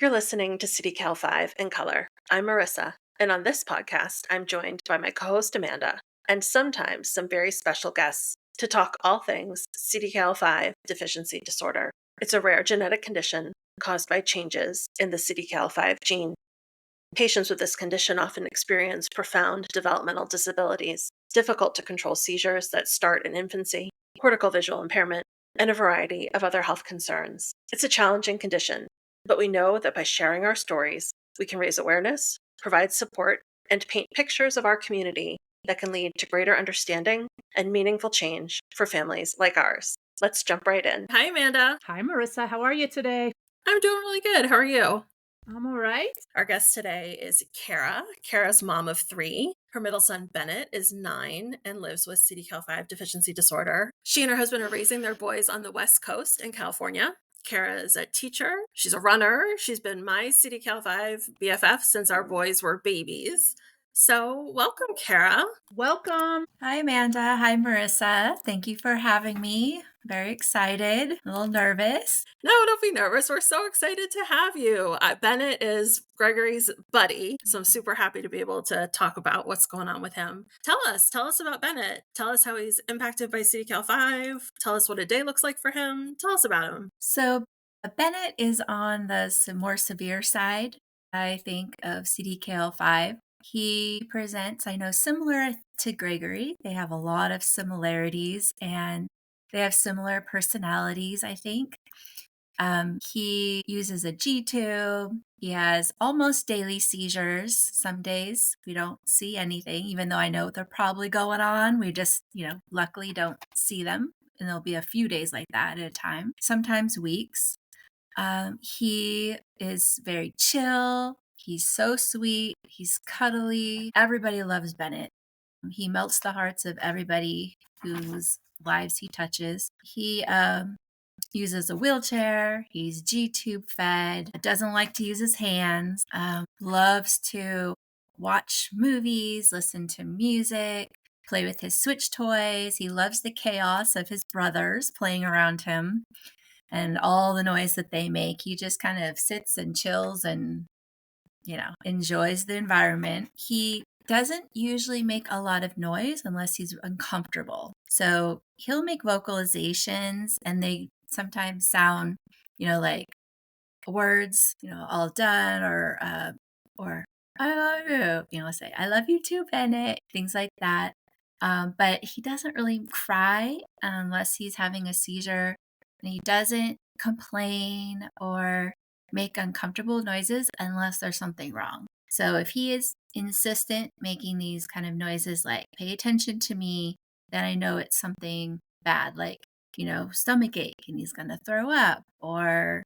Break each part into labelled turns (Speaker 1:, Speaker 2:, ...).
Speaker 1: You're listening to CDKL5 in color. I'm Marissa, and on this podcast, I'm joined by my co host Amanda, and sometimes some very special guests to talk all things CDKL5 deficiency disorder. It's a rare genetic condition caused by changes in the CDKL5 gene. Patients with this condition often experience profound developmental disabilities, difficult to control seizures that start in infancy, cortical visual impairment, and a variety of other health concerns. It's a challenging condition, but we know that by sharing our stories, we can raise awareness, provide support, and paint pictures of our community that can lead to greater understanding and meaningful change for families like ours. Let's jump right in. Hi, Amanda.
Speaker 2: Hi, Marissa. How are you today?
Speaker 1: I'm doing really good. How are you?
Speaker 2: I'm all right.
Speaker 1: Our guest today is Kara. Kara's mom of 3. Her middle son, Bennett, is 9 and lives with CDKL5 deficiency disorder. She and her husband are raising their boys on the West Coast in California. Kara is a teacher. She's a runner. She's been my CDKL5 BFF since our boys were babies. So welcome, Kara.
Speaker 2: Welcome.
Speaker 3: Hi, Amanda. Hi, Marissa. Thank you for having me. Very excited, a little nervous.
Speaker 1: No, don't be nervous. We're so excited to have you. Bennett is Gregory's buddy, so I'm super happy to be able to talk about what's going on with him. Tell us about Bennett. Tell us how he's impacted by CDKL5. Tell us what a day looks like for him. Tell us about him.
Speaker 3: So, Bennett is on the more severe side, I think, of CDKL5. He presents, I know, similar to Gregory. They have a lot of similarities and they have similar personalities, I think. He uses a G tube. He has almost daily seizures. Some days we don't see anything, even though I know they're probably going on. We just, luckily don't see them. And there'll be a few days like that at a time, sometimes weeks. He is very chill. He's so sweet. He's cuddly. Everybody loves Bennett. He melts the hearts of everybody whose lives he touches. He uses a wheelchair. He's G-tube fed. Doesn't like to use his hands. Loves to watch movies, listen to music, play with his Switch toys. He loves the chaos of his brothers playing around him and all the noise that they make. He just kind of sits and chills and, enjoys the environment. He doesn't usually make a lot of noise unless he's uncomfortable. So he'll make vocalizations and they sometimes sound, like words, all done or I love you, say, I love you too, Bennett, things like that. But he doesn't really cry unless he's having a seizure, and he doesn't complain or make uncomfortable noises unless there's something wrong. So if he is insistent making these kind of noises like, pay attention to me, then I know it's something bad, like, stomach ache and he's going to throw up, or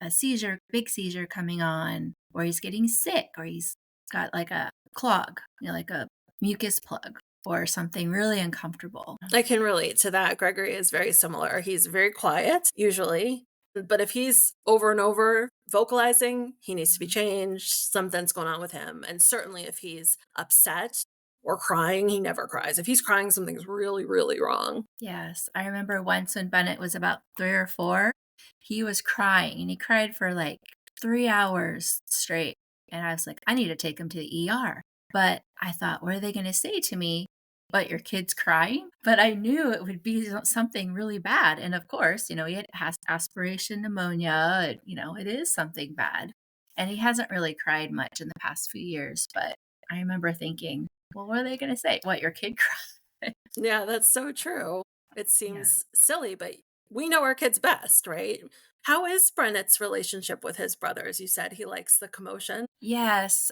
Speaker 3: a seizure, big seizure coming on, or he's getting sick, or he's got like a clog, like a mucus plug, or something really uncomfortable.
Speaker 1: I can relate to that. Gregory is very similar. He's very quiet, usually. But if he's over and over vocalizing, he needs to be changed. Something's going on with him. And certainly if he's upset or crying, he never cries. If he's crying, something's really, really wrong.
Speaker 3: Yes. I remember once when Bennett was about 3 or 4, he was crying and he cried for like 3 hours straight. And I was like, I need to take him to the ER. But I thought, what are they going to say to me? But your kid's crying? But I knew it would be something really bad. And of course, he has aspiration pneumonia. It is something bad. And he hasn't really cried much in the past few years. But I remember thinking, well, what are they going to say? What, your kid cried?
Speaker 1: Yeah, that's so true. It seems silly, but we know our kids best, right? How is Bennett's relationship with his brothers? You said he likes the commotion.
Speaker 3: Yes.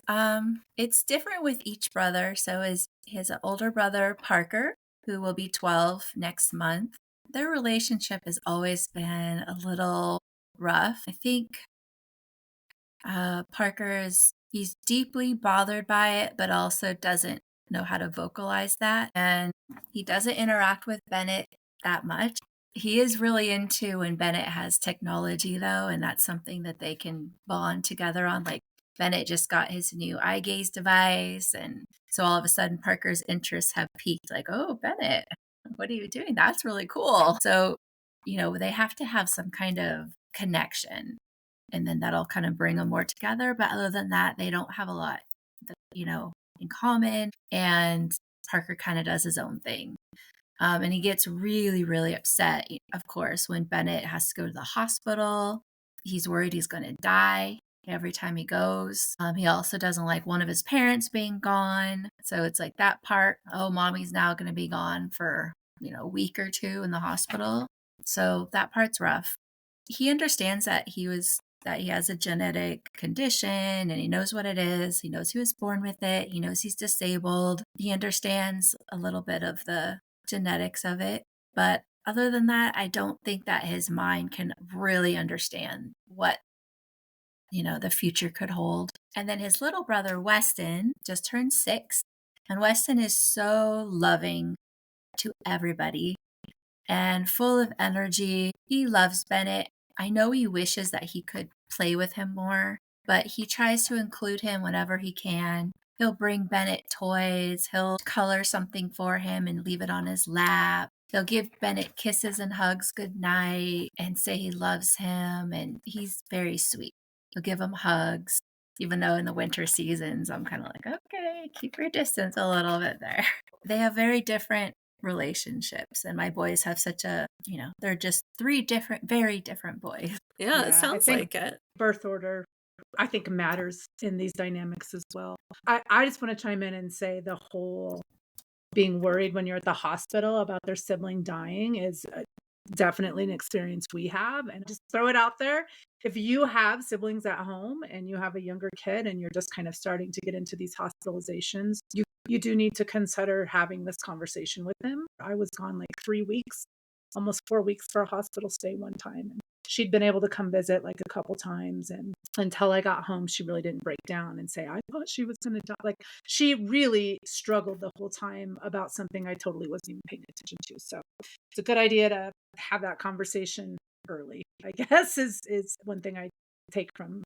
Speaker 3: It's different with each brother. So he has an older brother, Parker, who will be 12 next month. Their relationship has always been a little rough. I think he's deeply bothered by it, but also doesn't know how to vocalize that. And he doesn't interact with Bennett that much. He is really into when Bennett has technology, though, and that's something that they can bond together on. Like, Bennett just got his new eye gaze device, and so all of a sudden Parker's interests have peaked. Like, oh, Bennett, what are you doing? That's really cool. So, they have to have some kind of connection. and then that'll kind of bring them more together. But other than that, they don't have a lot, in common. And Parker kind of does his own thing. And he gets really, really upset, of course, when Bennett has to go to the hospital. He's worried he's going to die every time he goes. He also doesn't like one of his parents being gone. So it's like that part, oh, mommy's now going to be gone for, a week or two in the hospital. So that part's rough. He understands that he has a genetic condition and he knows what it is. He knows he was born with it. He knows he's disabled. He understands a little bit of the genetics of it. But other than that, I don't think that his mind can really understand what, the future could hold. And then his little brother, Weston, just turned 6. And Weston is so loving to everybody and full of energy. He loves Bennett. I know he wishes that he could play with him more, but he tries to include him whenever he can. He'll bring Bennett toys. He'll color something for him and leave it on his lap. He'll give Bennett kisses and hugs goodnight and say he loves him, and he's very sweet. He'll give him hugs, even though in the winter seasons, I'm kind of like, okay, keep your distance a little bit there. They have very different relationships, and my boys have such a, they're just 3 very different boys.
Speaker 1: Yeah, it sounds like it.
Speaker 2: Birth order, I think, matters in these dynamics as well. I just want to chime in and say the whole being worried when you're at the hospital about their sibling dying is definitely an experience we have. And just throw it out there. If you have siblings at home and you have a younger kid and you're just kind of starting to get into these hospitalizations, you do need to consider having this conversation with them. I was gone like 3 weeks, almost 4 weeks for a hospital stay one time. And she'd been able to come visit like a couple times. And until I got home, she really didn't break down and say, I thought she was going to die. Like, she really struggled the whole time about something I totally wasn't even paying attention to. So it's a good idea to have that conversation early, I guess, is one thing I take from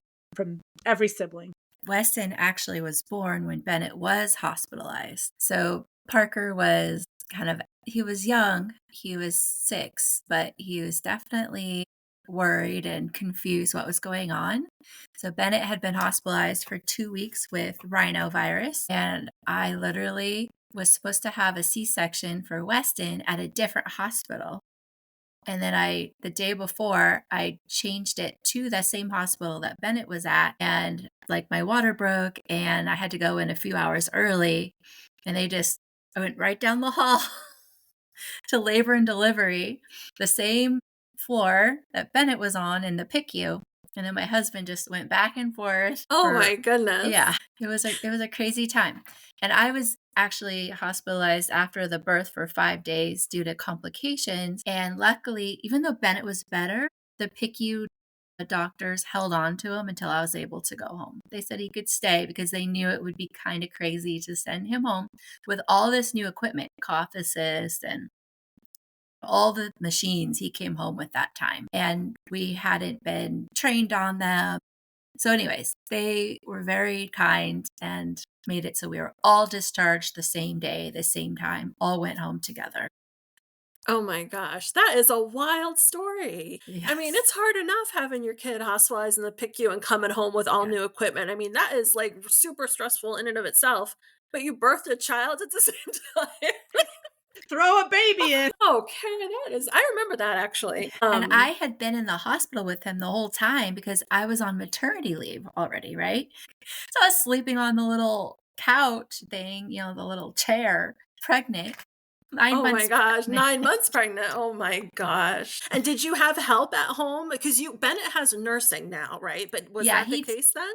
Speaker 2: every sibling.
Speaker 3: Weston actually was born when Bennett was hospitalized. So Parker was he was young, he was 6, but he was definitely worried and confused what was going on. So Bennett had been hospitalized for 2 weeks with rhinovirus, and I literally was supposed to have a C-section for Weston at a different hospital. And then the day before, I changed it to the same hospital that Bennett was at. And like my water broke and I had to go in a few hours early. And I went right down the hall to labor and delivery, the same floor that Bennett was on in the PICU. And then my husband just went back and forth.
Speaker 1: Oh my goodness.
Speaker 3: Yeah, it was a crazy time. And I was actually hospitalized after the birth for 5 days due to complications. And luckily, even though Bennett was better, the PICU doctors held on to him until I was able to go home. They said he could stay because they knew it would be kind of crazy to send him home with all this new equipment, cough assist and all the machines he came home with that time. And we hadn't been trained on them. So anyways, they were very kind and made it so we were all discharged the same day, the same time, all went home together.
Speaker 1: Oh my gosh, that is a wild story.
Speaker 3: Yes.
Speaker 1: I mean, it's hard enough having your kid hospitalized in the PICU and coming home with all new equipment. I mean, that is like super stressful in and of itself. But you birthed a child at the same time.
Speaker 2: Throw a baby in.
Speaker 1: Okay, I remember that actually.
Speaker 3: And I had been in the hospital with him the whole time because I was on maternity leave already, right? So I was sleeping on the little couch thing, the little chair, pregnant. 9 months.
Speaker 1: Oh my gosh,
Speaker 3: pregnant.
Speaker 1: 9 months pregnant. Oh my gosh. And did you have help at home? Because Bennett has nursing now, right? But was that the case then?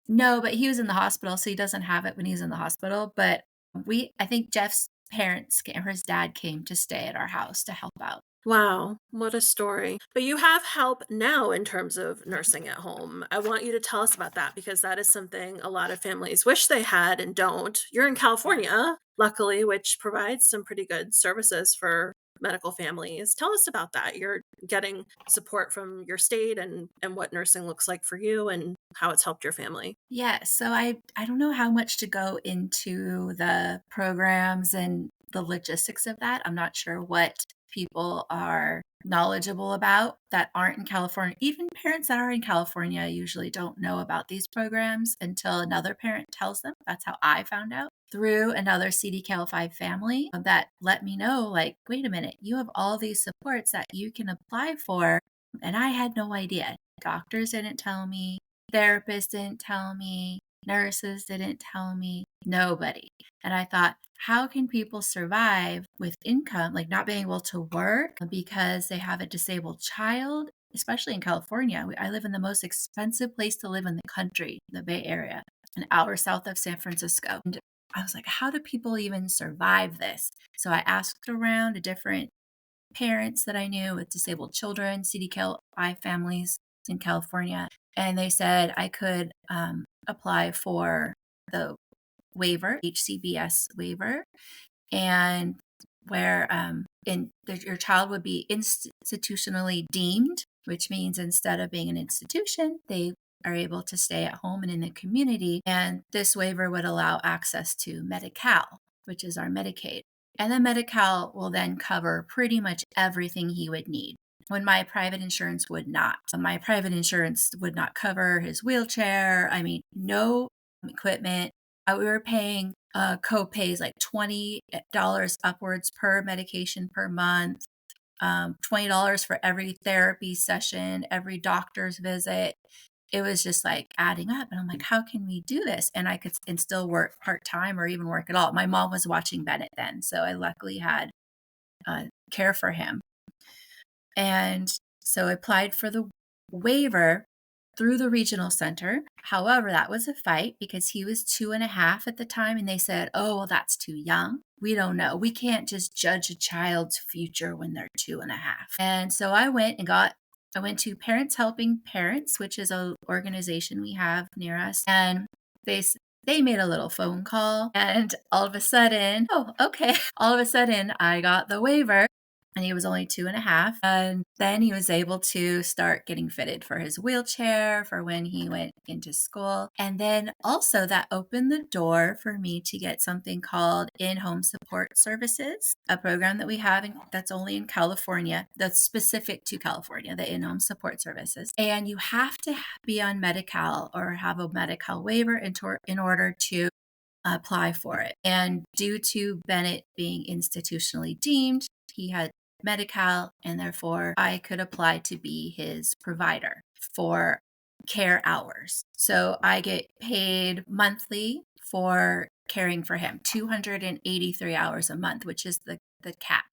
Speaker 3: No, but he was in the hospital, so he doesn't have it when he's in the hospital. But I think Jeff's parents or his dad came to stay at our house to help out.
Speaker 1: Wow, what a story. But you have help now in terms of nursing at home. I want you to tell us about that because that is something a lot of families wish they had and don't. You're in California, luckily, which provides some pretty good services for medical families. Tell us about that. You're getting support from your state and what nursing looks like for you and how it's helped your family.
Speaker 3: Yeah, so I don't know how much to go into the programs and the logistics of that. I'm not sure what people are knowledgeable about that aren't in California. Even parents that are in California usually don't know about these programs until another parent tells them. That's how I found out through another CDKL5 family that let me know, like, wait a minute, you have all these supports that you can apply for. And I had no idea. Doctors didn't tell me, therapists didn't tell me, nurses didn't tell me, nobody. And I thought, how can people survive with income, like not being able to work because they have a disabled child, especially in California? I live in the most expensive place to live in the country, the Bay Area, an hour south of San Francisco. And I was like, how do people even survive this? So I asked around to different parents that I knew with disabled children, CDKL5 families in California, and they said I could apply for the waiver, HCBS waiver, and where your child would be institutionally deemed, which means instead of being an institution, they are able to stay at home and in the community. And this waiver would allow access to Medi-Cal, which is our Medicaid. And then Medi-Cal will then cover pretty much everything he would need, when my private insurance would not. My private insurance would not cover his wheelchair. I mean, no equipment. We were paying co-pays like $20 upwards per medication per month, $20 for every therapy session, every doctor's visit. It was just like adding up. And I'm like, how can we do this? And I could still work part-time or even work at all. My mom was watching Bennett then, so I luckily had care for him. And so I applied for the waiver through the regional center. However, that was a fight because he was 2.5 at the time. And they said, oh, well, that's too young. We don't know. We can't just judge a child's future when they're 2.5. And so I went to Parents Helping Parents, which is an organization we have near us. And they made a little phone call, and all of a sudden, I got the waiver. And he was only 2.5. And then he was able to start getting fitted for his wheelchair for when he went into school. And then also that opened the door for me to get something called in-home support services, a program that we have that's only in California, that's specific to California, the in-home support services. And you have to be on Medi-Cal or have a Medi-Cal waiver in order to apply for it. And due to Bennett being institutionally deemed, he had Medi-Cal, and therefore I could apply to be his provider for care hours. So I get paid monthly for caring for him, 283 hours a month, which is the cap.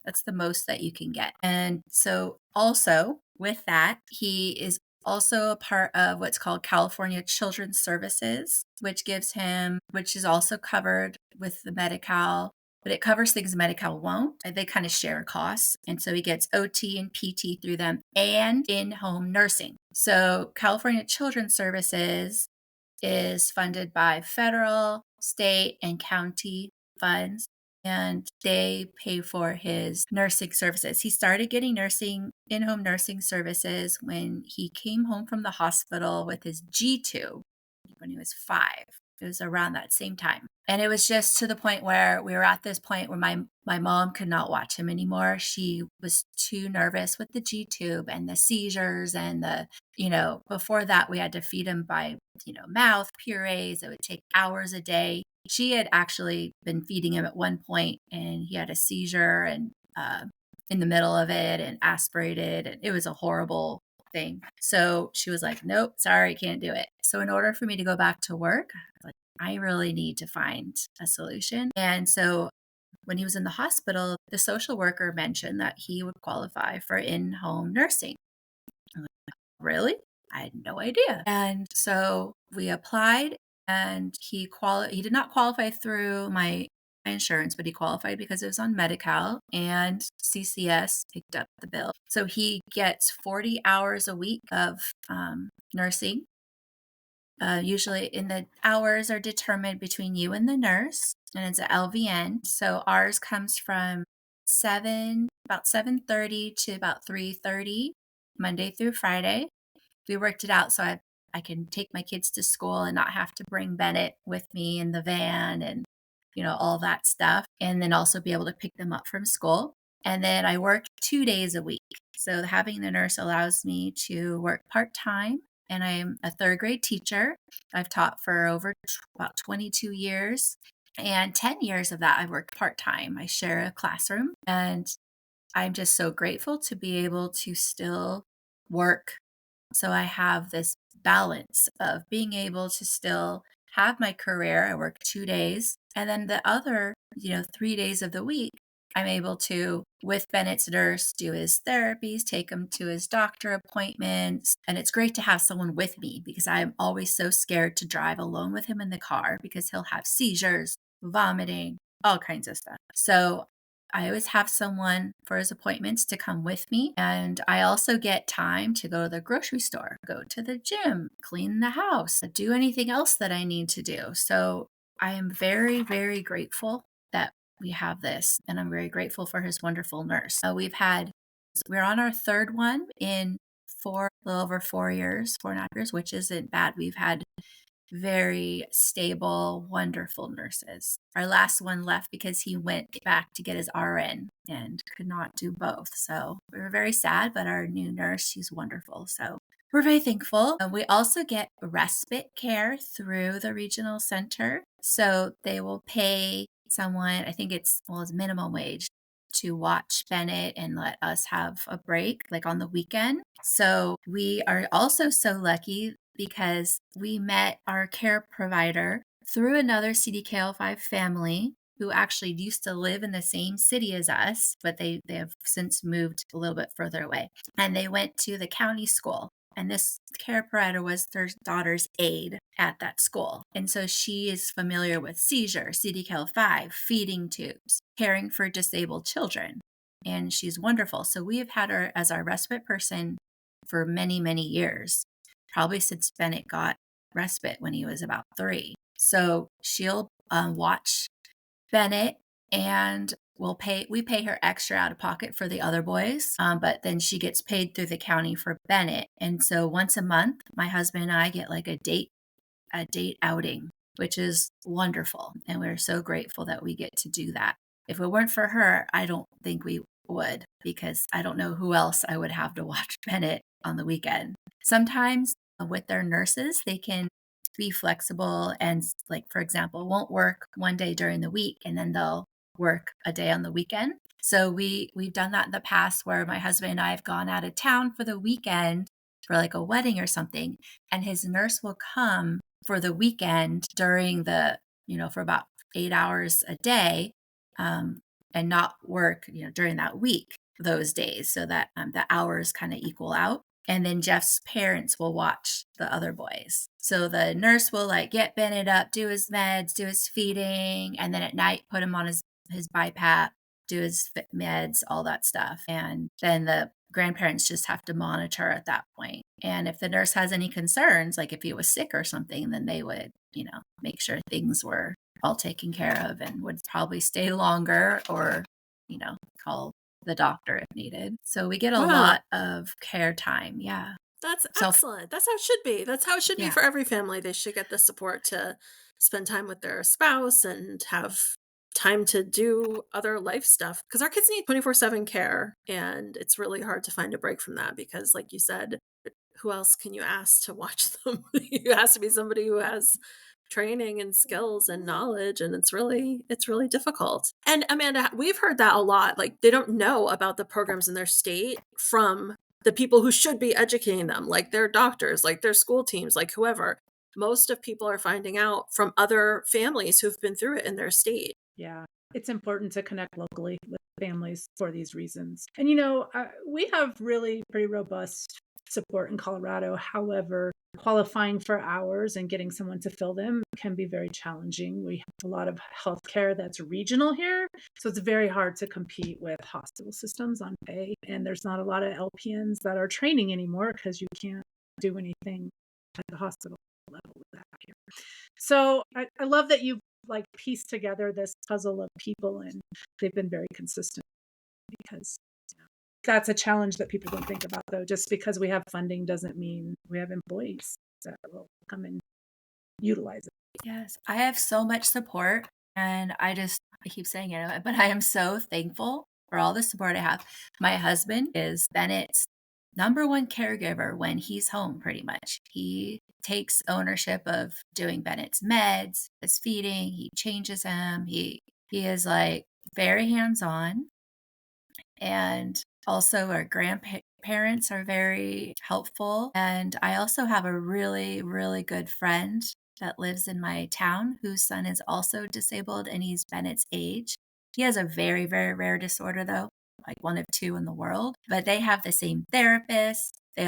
Speaker 3: That's the most that you can get. And so also with that, he is also a part of what's called California Children's Services, which is also covered with the Medi-Cal, but it covers things Medi-Cal won't. They kind of share costs. And so he gets OT and PT through them and in-home nursing. So California Children's Services is funded by federal, state, and county funds, and they pay for his nursing services. He started getting in-home nursing services when he came home from the hospital with his G-tube when he was 5. It was around that same time. And it was just to the point where we were at this point where my mom could not watch him anymore. She was too nervous with the G-tube and the seizures and before that we had to feed him by, mouth purees. It would take hours a day. She had actually been feeding him at one point and he had a seizure and in the middle of it and aspirated. And it was a horrible thing. So she was like, nope, sorry, can't do it. So in order for me to go back to work, I really need to find a solution. And so when he was in the hospital, the social worker mentioned that he would qualify for in-home nursing. I'm like, really? I had no idea. And so we applied, and he did not qualify through my insurance, but he qualified because it was on Medi-Cal, and CCS picked up the bill. So he gets 40 hours a week of nursing. Usually in the hours are determined between you and the nurse, and it's an LVN. So ours comes from about 7:30 to about 3:30, Monday through Friday. We worked it out so I can take my kids to school and not have to bring Bennett with me in the van and, all that stuff. And then also be able to pick them up from school. And then I work 2 days a week. So having the nurse allows me to work part-time, and I'm a third grade teacher. I've taught for about 22 years, and 10 years of that I worked part-time. I share a classroom, and I'm just so grateful to be able to still work. So I have this balance of being able to still have my career. I work 2 days, and then the other, 3 days of the week, I'm able to, with Bennett's nurse, do his therapies, take him to his doctor appointments. And it's great to have someone with me because I'm always so scared to drive alone with him in the car because he'll have seizures, vomiting, all kinds of stuff. So I always have someone for his appointments to come with me. And I also get time to go to the grocery store, go to the gym, clean the house, do anything else that I need to do. So I am very, very grateful that we have this. And I'm very grateful for his wonderful nurse. We're on our third one in a little over 4 years, 4.5 years, which isn't bad. We've had very stable, wonderful nurses. Our last one left because he went back to get his RN and could not do both. So we were very sad, but our new nurse, she's wonderful. So we're very thankful. We also get respite care through the regional center. So they will pay someone, I think it's minimum wage, to watch Bennett and let us have a break like on the weekend. So we are also so lucky because we met our care provider through another CDKL5 family who actually used to live in the same city as us, but they have since moved a little bit further away. And they went to the county school. And this care provider was their daughter's aide at that school. And so she is familiar with seizures, CDKL5, feeding tubes, caring for disabled children. And she's wonderful. So we have had her as our respite person for many, many years, probably since Bennett got respite when he was about 3. So she'll watch Bennett, and we pay her extra out of pocket for the other boys, but then she gets paid through the county for Bennett. And so once a month, my husband and I get like a date outing, which is wonderful. And we're so grateful that we get to do that. If it weren't for her, I don't think we would, because I don't know who else I would have to watch Bennett on the weekend. Sometimes with their nurses, they can be flexible and, like, for example, won't work one day during the week and then they'll work a day on the weekend. So we've done that in the past where my husband and I have gone out of town for the weekend for like a wedding or something, and his nurse will come for the weekend during for about 8 hours a day, and not work, during that week, those days, so that the hours kind of equal out. And then Jeff's parents will watch the other boys. So the nurse will get Bennett up, do his meds, do his feeding, and then at night put him on his BiPAP, do his meds, all that stuff. And then the grandparents just have to monitor at that point. And if the nurse has any concerns, like if he was sick or something, then they would, make sure things were all taken care of and would probably stay longer or, call the doctor if needed. So we get a lot of care time. Yeah.
Speaker 1: That's excellent. That's how it should be. That's how it should be for every family. They should get the support to spend time with their spouse and have time to do other life stuff, because our kids need 24/7 care, and it's really hard to find a break from that because, like you said, who else can you ask to watch them? You has to be somebody who has training and skills and knowledge, and it's really difficult. And Amanda, we've heard that a lot. Like, they don't know about the programs in their state from the people who should be educating them, like their doctors, like their school teams, like whoever. Most of people are finding out from other families who've been through it in their state.
Speaker 2: Yeah, it's important to connect locally with families for these reasons. And, we have really pretty robust support in Colorado. However, qualifying for hours and getting someone to fill them can be very challenging. We have a lot of healthcare that's regional here, so it's very hard to compete with hospital systems on pay. And there's not a lot of LPNs that are training anymore because you can't do anything at the hospital level with that here. So I love that you piece together this puzzle of people, and they've been very consistent, because that's a challenge that people don't think about, though. Just because we have funding doesn't mean we have employees that will come and utilize it.
Speaker 3: Yes, I have so much support, and I keep saying it, but I am so thankful for all the support I have. My husband is Bennett's number one caregiver when he's home, pretty much. He takes ownership of doing Bennett's meds, his feeding, he changes him. He is like very hands-on. And also our grandparents are very helpful. And I also have a really, really good friend that lives in my town whose son is also disabled and he's Bennett's age. He has a very, very rare disorder though, like one of two in the world, but they have the same therapist. I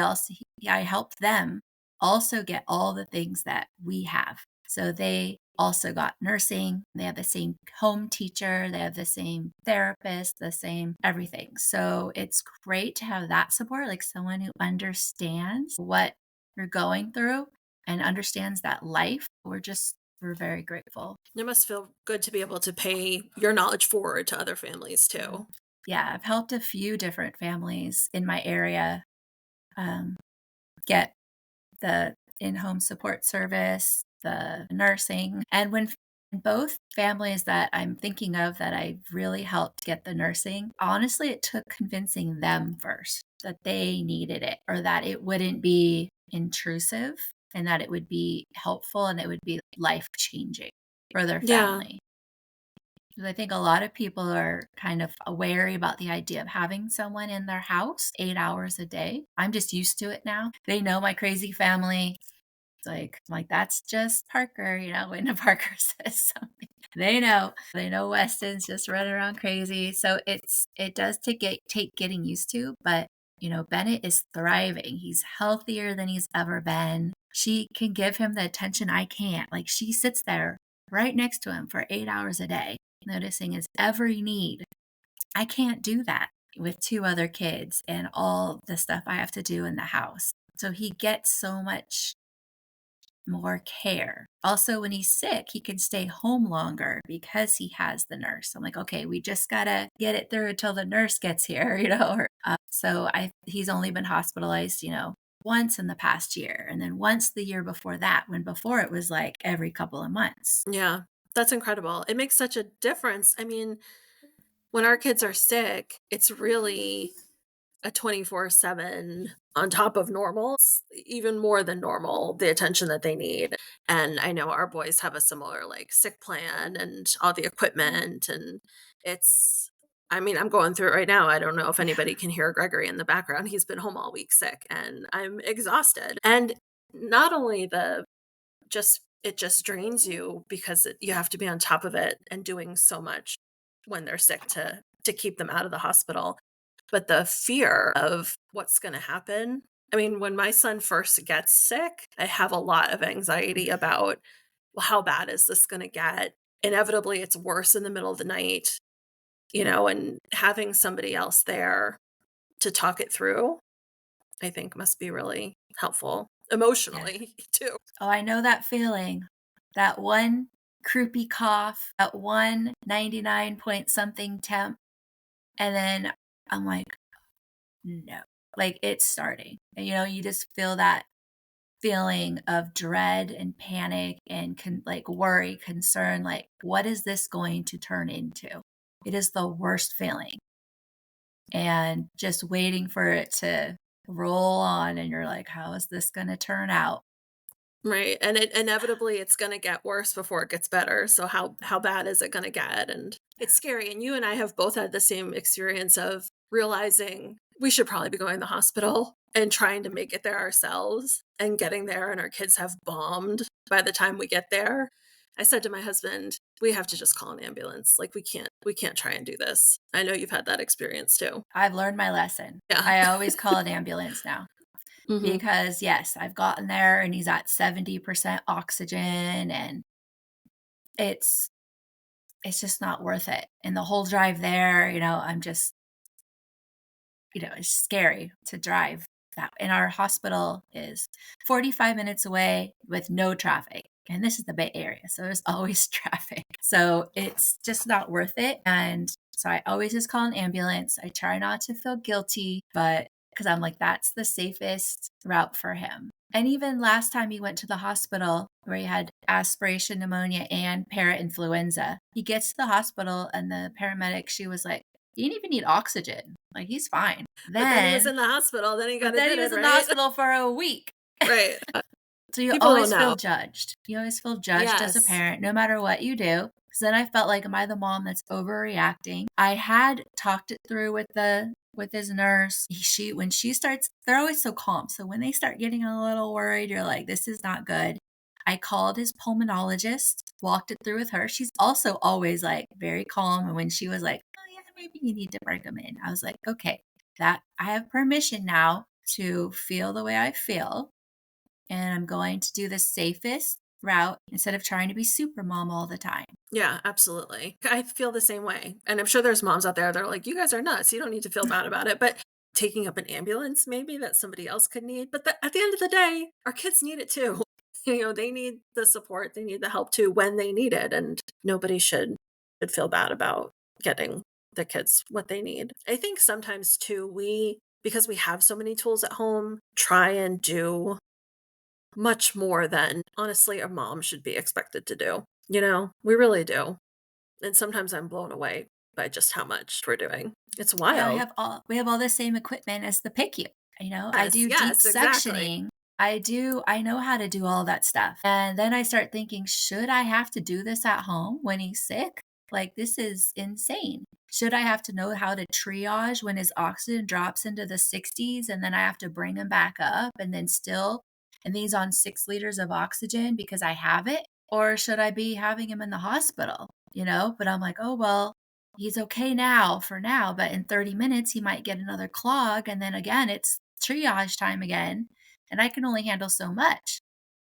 Speaker 3: helped them also get all the things that we have. So they also got nursing. They have the same home teacher. They have the same therapist, the same everything. So it's great to have that support, like someone who understands what you're going through and understands that life. We're very grateful.
Speaker 1: It must feel good to be able to pay your knowledge forward to other families too.
Speaker 3: Yeah, I've helped a few different families in my area get the in-home support service, the nursing. And when both families that I'm thinking of that I really helped get the nursing, honestly, it took convincing them first that they needed it or that it wouldn't be intrusive and that it would be helpful and it would be life-changing for their family. I think a lot of people are kind of wary about the idea of having someone in their house 8 hours a day. I'm just used to it now. They know my crazy family. It's like that's just Parker, when Parker says something. They know Weston's just running around crazy. So it does take getting used to, but Bennett is thriving. He's healthier than he's ever been. She can give him the attention I can't. Like she sits there right next to him for 8 hours a day, noticing his every need. I can't do that with two other kids and all the stuff I have to do in the house. So he gets so much more care. Also, when he's sick, he can stay home longer because he has the nurse. I'm like, okay, we just gotta get it through until the nurse gets here, So he's only been hospitalized, once in the past year, and then once the year before that, when before it was like every couple of months.
Speaker 1: Yeah, that's incredible. It makes such a difference. I mean, when our kids are sick, it's really a 24/7 on top of normal, it's even more than normal, the attention that they need. And I know our boys have a similar like sick plan and all the equipment and I'm going through it right now. I don't know if anybody can hear Gregory in the background. He's been home all week sick and I'm exhausted. And not only it just drains you because you have to be on top of it and doing so much when they're sick to keep them out of the hospital. But the fear of what's going to happen. I mean, when my son first gets sick, I have a lot of anxiety about, well, how bad is this going to get? Inevitably, it's worse in the middle of the night, and having somebody else there to talk it through, I think must be really helpful emotionally too.
Speaker 3: Oh, I know that feeling. That one croupy cough, that one 99 point something temp. And then I'm like, no, like it's starting. And, you just feel that feeling of dread and panic and worry, concern, like, what is this going to turn into? It is the worst feeling. And just waiting for it to roll on. And you're like, how is this going to turn out?
Speaker 1: Right. And inevitably it's going to get worse before it gets better. So how bad is it going to get? And it's scary. And you and I have both had the same experience of realizing we should probably be going to the hospital and trying to make it there ourselves and getting there and our kids have bombed by the time we get there. I said to my husband, we have to just call an ambulance. Like we can't try and do this. I know you've had that experience too.
Speaker 3: I've learned my lesson.
Speaker 1: Yeah.
Speaker 3: I always call an ambulance now.
Speaker 1: Mhm.
Speaker 3: Because yes, I've gotten there and he's at 70% oxygen and it's just not worth it. And the whole drive there, I'm just, it's scary to drive that. And our hospital is 45 minutes away with no traffic. And this is the Bay Area, so there's always traffic. So it's just not worth it. And so I always just call an ambulance. I try not to feel guilty, but because I'm like, that's the safest route for him. And even last time he went to the hospital where he had aspiration pneumonia and parainfluenza, he gets to the hospital and the paramedic, she was like, He didn't even need oxygen. Like, he's fine.
Speaker 1: But then he was in the hospital. Then he got admitted,
Speaker 3: he was in the
Speaker 1: right?
Speaker 3: hospital for a week.
Speaker 1: Right.
Speaker 3: So you
Speaker 1: People
Speaker 3: always
Speaker 1: don't
Speaker 3: feel
Speaker 1: know.
Speaker 3: judged. You always feel judged as a
Speaker 1: Yes.
Speaker 3: parent, no matter what you do. Because then I felt like, am I the mom that's overreacting? I had talked it through with his nurse. When she starts, they're always so calm. So when they start getting a little worried, you're like, this is not good. I called his pulmonologist, walked it through with her. She's also always like very calm. And when she was like, oh yeah, maybe you need to bring him in, I was like, okay, that I have permission now to feel the way I feel. And I'm going to do the safest route instead of trying to be super mom all the time.
Speaker 1: Yeah, absolutely. I feel the same way. And I'm sure there's moms out there that are like, you guys are nuts. You don't need to feel bad about it. But taking up an ambulance, maybe that somebody else could need. But at the end of the day, our kids need it too. They need the support, they need the help too when they need it. And nobody should feel bad about getting the kids what they need. I think sometimes too, because we have so many tools at home, try and do much more than honestly a mom should be expected to do. We really do. And sometimes I'm blown away by just how much we're doing. It's
Speaker 3: Yeah,
Speaker 1: wild.
Speaker 3: we have all the same equipment as the PICU. I do deep
Speaker 1: Yes, exactly.
Speaker 3: sectioning. I know how to do all that stuff. And then I start thinking, should I have to do this at home when he's sick? Like, this is insane. Should I have to know how to triage when his oxygen drops into the 60s and then I have to bring him back up and he's on 6 liters of oxygen because I have it? Or should I be having him in the hospital? But I'm like, oh, well, he's okay now for now, but in 30 minutes, he might get another clog. And then again, it's triage time again. And I can only handle so much.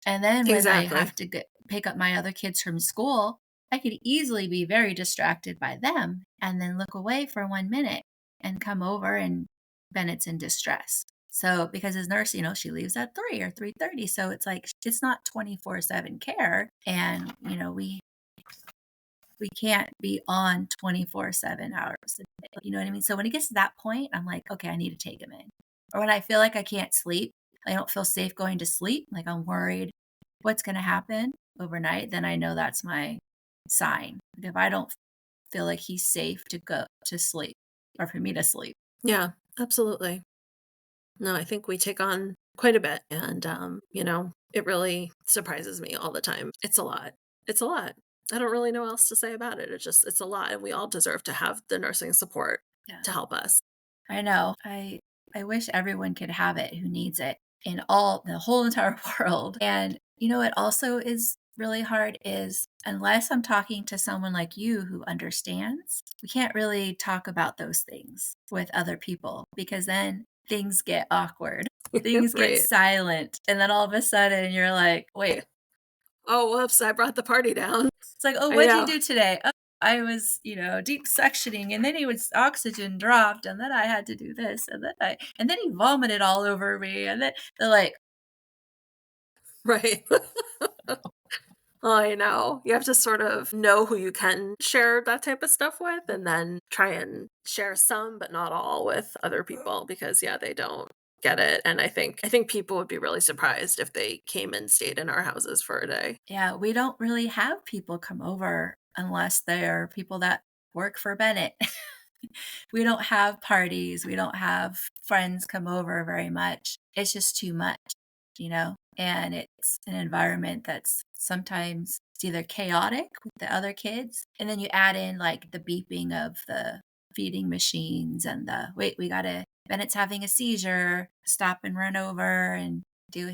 Speaker 3: And then when I
Speaker 1: Exactly.
Speaker 3: have to pick up my other kids from school, I could easily be very distracted by them and then look away for 1 minute and come over and Bennett's in distress. So because his nurse, she leaves at 3 or 3:30. So it's like, it's not 24/7 care. And, we can't be on 24/7 hours a day. You know what I mean? So when it gets to that point, I'm like, okay, I need to take him in. Or when I feel like I can't sleep, I don't feel safe going to sleep, like I'm worried what's going to happen overnight, then I know that's my sign. If I don't feel like he's safe to go to sleep or for me to sleep.
Speaker 1: Yeah, absolutely. No, I think we take on quite a bit. And, it really surprises me all the time. It's a lot. It's a lot. I don't really know what else to say about it. It's a lot. And we all deserve to have the nursing support to help us.
Speaker 3: I know. I wish everyone could have it who needs it in the whole entire world. And what also is really hard is unless I'm talking to someone like you who understands, we can't really talk about those things with other people because then things get awkward. Things get
Speaker 1: Right.
Speaker 3: silent. And then all of a sudden you're like, wait.
Speaker 1: Oh, whoops, I brought the party down.
Speaker 3: It's like, oh, what'd you do today? Oh, I was, deep suctioning and then oxygen dropped and then I had to do this and then he vomited all over me and then they're like,
Speaker 1: right. I know. You have to sort of know who you can share that type of stuff with and then try and share some, but not all with other people because, yeah, they don't get it. And I think people would be really surprised if they came and stayed in our houses for a day.
Speaker 3: yeah, we don't really have people come over unless they're people that work for Bennett. We don't have parties. We don't have friends come over very much. It's just too much, and it's an environment that's sometimes it's either chaotic with the other kids. And then you add in like the beeping of the feeding machines and Bennett's having a seizure, stop and run over and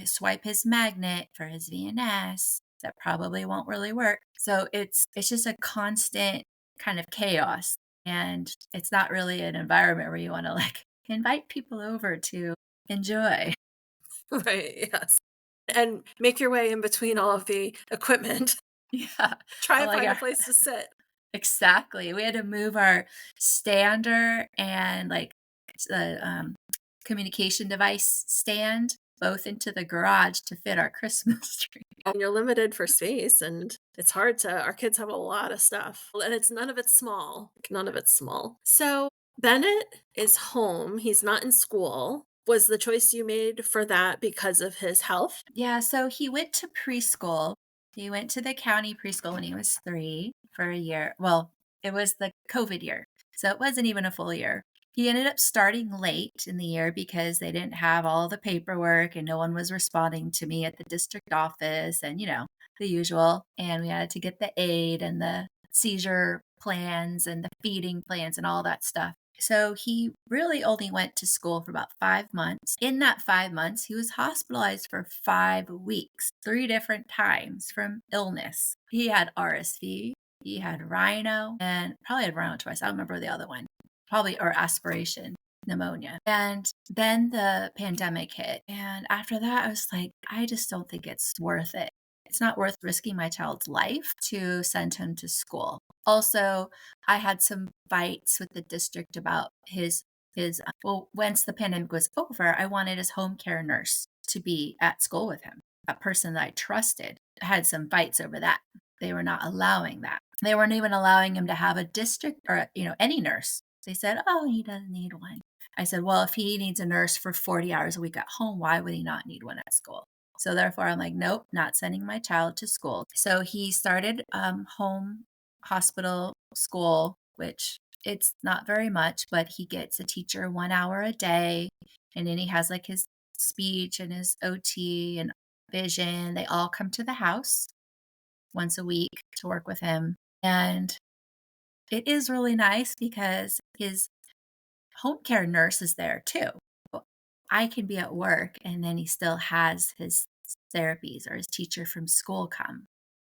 Speaker 3: swipe his magnet for his VNS. That probably won't really work. So it's just a constant kind of chaos. And it's not really an environment where you want to like invite people over to enjoy.
Speaker 1: Right. Yes. And make your way in between all of the equipment.
Speaker 3: Yeah.
Speaker 1: Try and find a place to sit.
Speaker 3: Exactly. We had to move our stander and like the communication device stand both into the garage to fit our Christmas tree.
Speaker 1: And you're limited for space and it's hard our kids have a lot of stuff and none of it's small. None of it's small. So Bennett is home. He's not in school. Was the choice you made for that because of his health?
Speaker 3: Yeah. So he went to preschool. He went to the county preschool when he was 3 for a year. Well, it was the COVID year. So it wasn't even a full year. He ended up starting late in the year because they didn't have all the paperwork and no one was responding to me at the district office and, the usual. And we had to get the aid and the seizure plans and the feeding plans and all that stuff. So he really only went to school for about 5 months. In that 5 months, he was hospitalized for 5 weeks, 3 different times from illness. He had RSV, he had rhino, and probably had rhino twice. I don't remember the other one. Probably, or aspiration pneumonia. And then the pandemic hit. And after that, I was like, I just don't think it's worth it. It's not worth risking my child's life to send him to school. Also, I had some fights with the district about once the pandemic was over, I wanted his home care nurse to be at school with him, a person that I trusted. I had some fights over that. They were not allowing that. They weren't even allowing him to have a district or, any nurse. They said, oh, he doesn't need one. I said, well, if he needs a nurse for 40 hours a week at home, why would he not need one at school? So therefore, I'm like, nope, not sending my child to school. So he started home hospital school, which it's not very much, but he gets a teacher 1 hour a day. And then he has like his speech and his OT and vision. They all come to the house once a week to work with him. And it is really nice because his home care nurse is there too. I can be at work and then he still has his therapies or his teacher from school come.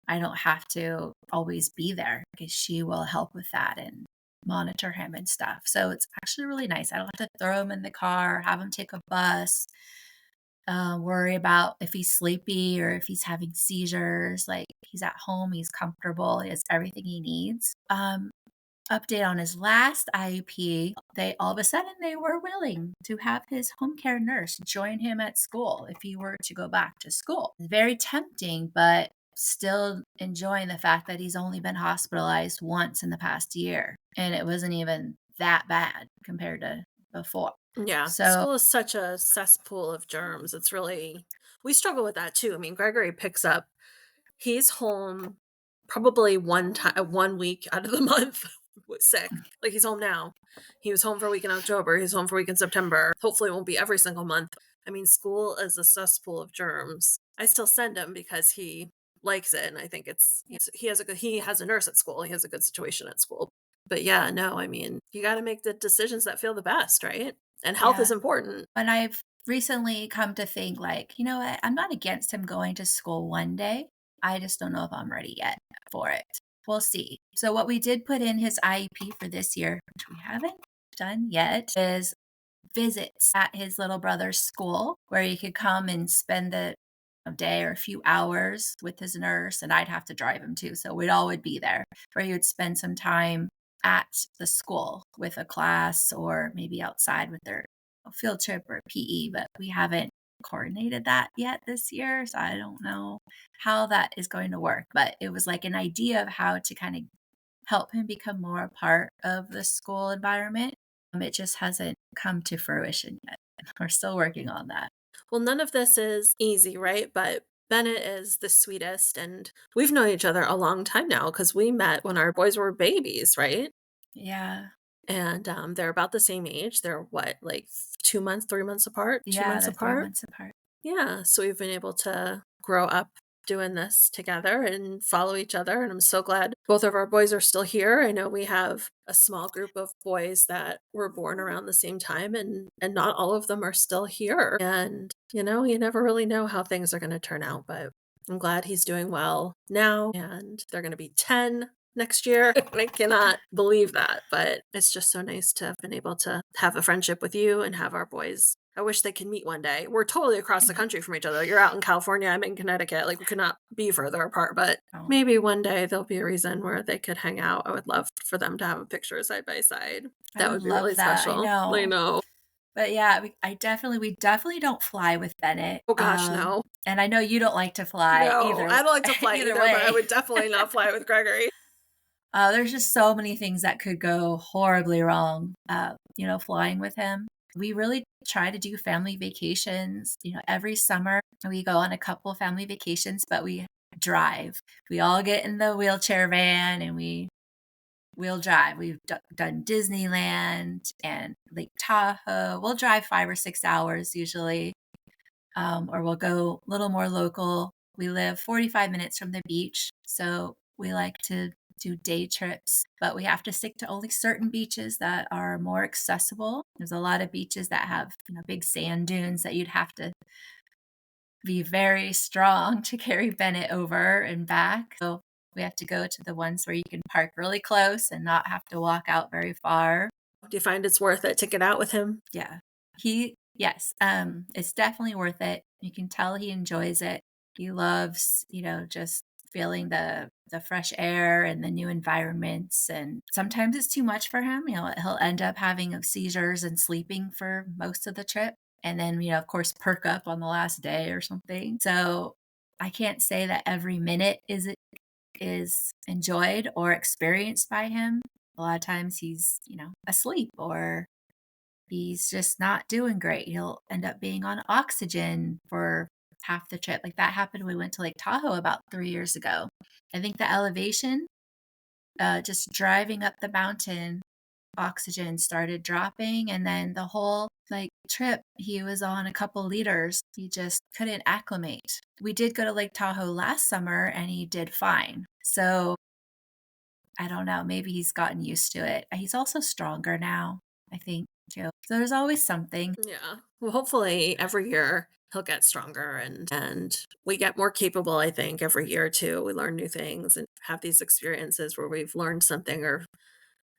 Speaker 3: I don't have to always be there because she will help with that and monitor him and stuff. So it's actually really nice. I don't have to throw him in the car, have him take a bus, worry about if he's sleepy or if he's having seizures. Like he's at home, he's comfortable, he has everything he needs. Update on his last IEP, they all of a sudden they were willing to have his home care nurse join him at school if he were to go back to school. It's very tempting, but still enjoying the fact that he's only been hospitalized once in the past year. And it wasn't even that bad compared to before.
Speaker 1: Yeah.
Speaker 3: So
Speaker 1: school is such a cesspool of germs. It's really, we struggle with that too. I mean, Gregory picks up, he's home probably 1 week out of the month sick. Like he's home now. He was home for a week in October. He's home for a week in September. Hopefully it won't be every single month. I mean, school is a cesspool of germs. I still send him because he likes it. And I think he has a nurse at school. He has a good situation at school. But yeah, no, I mean, you got to make the decisions that feel the best, right? And health is important.
Speaker 3: And I've recently come to think like, you know what? I'm not against him going to school one day. I just don't know if I'm ready yet for it. We'll see. So what we did put in his IEP for this year, which we haven't done yet, is visits at his little brother's school where he could come and spend a day or a few hours with his nurse, and I'd have to drive him too. So we'd all would be there where he would spend some time at the school with a class or maybe outside with their field trip or PE, but we haven't coordinated that yet this year. So I don't know how that is going to work, but it was like an idea of how to kind of help him become more a part of the school environment. It just hasn't come to fruition yet. We're still working on that.
Speaker 1: Well, none of this is easy, right? But Bennett is the sweetest, and we've known each other a long time now because we met when our boys were babies, right?
Speaker 3: Yeah.
Speaker 1: And they're about the same age. They're what, like 2 months, 3 months apart? 2
Speaker 3: Yeah,
Speaker 1: months
Speaker 3: they're 3
Speaker 1: apart?
Speaker 3: months apart.
Speaker 1: Yeah. So we've been able to grow up doing this together and follow each other. And I'm so glad both of our boys are still here. I know we have a small group of boys that were born around the same time, and not all of them are still here. And, you never really know how things are going to turn out, but I'm glad he's doing well now. And they're going to be 10 next year. I cannot believe that, but it's just so nice to have been able to have a friendship with you and have our boys. I wish they could meet one day. We're totally across the country from each other. You're out in California, I'm in Connecticut. Like we could not be further apart, but maybe one day there'll be a reason where they could hang out. I would love for them to have a picture side by side. That would be really special. I know.
Speaker 3: But yeah, we definitely don't fly with Bennett.
Speaker 1: Oh gosh, no.
Speaker 3: And I know you don't like to fly either.
Speaker 1: I don't like to fly
Speaker 3: either
Speaker 1: either,
Speaker 3: way.
Speaker 1: but I would definitely not fly with Gregory.
Speaker 3: There's just so many things that could go horribly wrong, flying with him. We really try to do family vacations. Every summer we go on a couple of family vacations, but we drive. We all get in the wheelchair van and we we'll drive. We've done Disneyland and Lake Tahoe. We'll drive 5 or 6 hours usually, or we'll go a little more local. We live 45 minutes from the beach, so we like to do day trips, but we have to stick to only certain beaches that are more accessible. There's a lot of beaches that have, big sand dunes that you'd have to be very strong to carry Bennett over and back. So we have to go to the ones where you can park really close and not have to walk out very far.
Speaker 1: Do you find it's worth it to get out with him?
Speaker 3: Yeah. Yes, it's definitely worth it. You can tell he enjoys it. He loves, just feeling the fresh air and the new environments. And sometimes it's too much for him. He'll end up having seizures and sleeping for most of the trip. And then, of course, perk up on the last day or something. So I can't say that every minute is enjoyed or experienced by him. A lot of times he's, asleep or he's just not doing great. He'll end up being on oxygen for half the trip. Like that happened when we went to Lake Tahoe about 3 years ago. I think the elevation, just driving up the mountain, oxygen started dropping, and then the whole trip he was on a couple liters. He just couldn't acclimate. We did go to Lake Tahoe last summer and he did fine. So I don't know, maybe he's gotten used to it. He's also stronger now, I think, too. So there's always something.
Speaker 1: Yeah. Well, hopefully every year he'll get stronger and we get more capable, I think, every year too. We learn new things and have these experiences where we've learned something or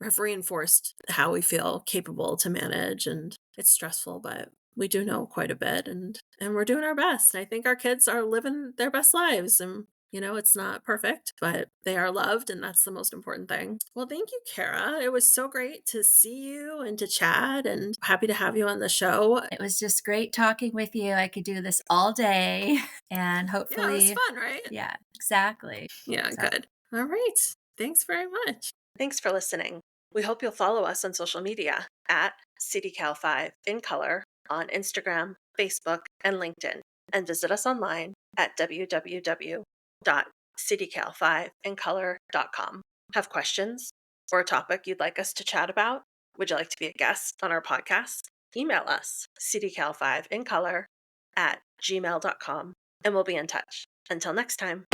Speaker 1: have reinforced how we feel capable to manage. And it's stressful, but we do know quite a bit and we're doing our best. I think our kids are living their best lives and it's not perfect, but they are loved, and that's the most important thing. Well, thank you, Kara. It was so great to see you and to chat, and happy to have you on the show.
Speaker 3: It was just great talking with you. I could do this all day, and hopefully...
Speaker 1: Yeah, it was fun, right?
Speaker 3: Yeah, exactly.
Speaker 1: Yeah, good. All right. Thanks very much. Thanks for listening. We hope you'll follow us on social media at CDKL5 in color on Instagram, Facebook, and LinkedIn, and visit us online at www.cdkl5incolor.com. Have questions or a topic you'd like us to chat about? Would you like to be a guest on our podcast? Email us cdkl5incolor@gmail.com and we'll be in touch. Until next time.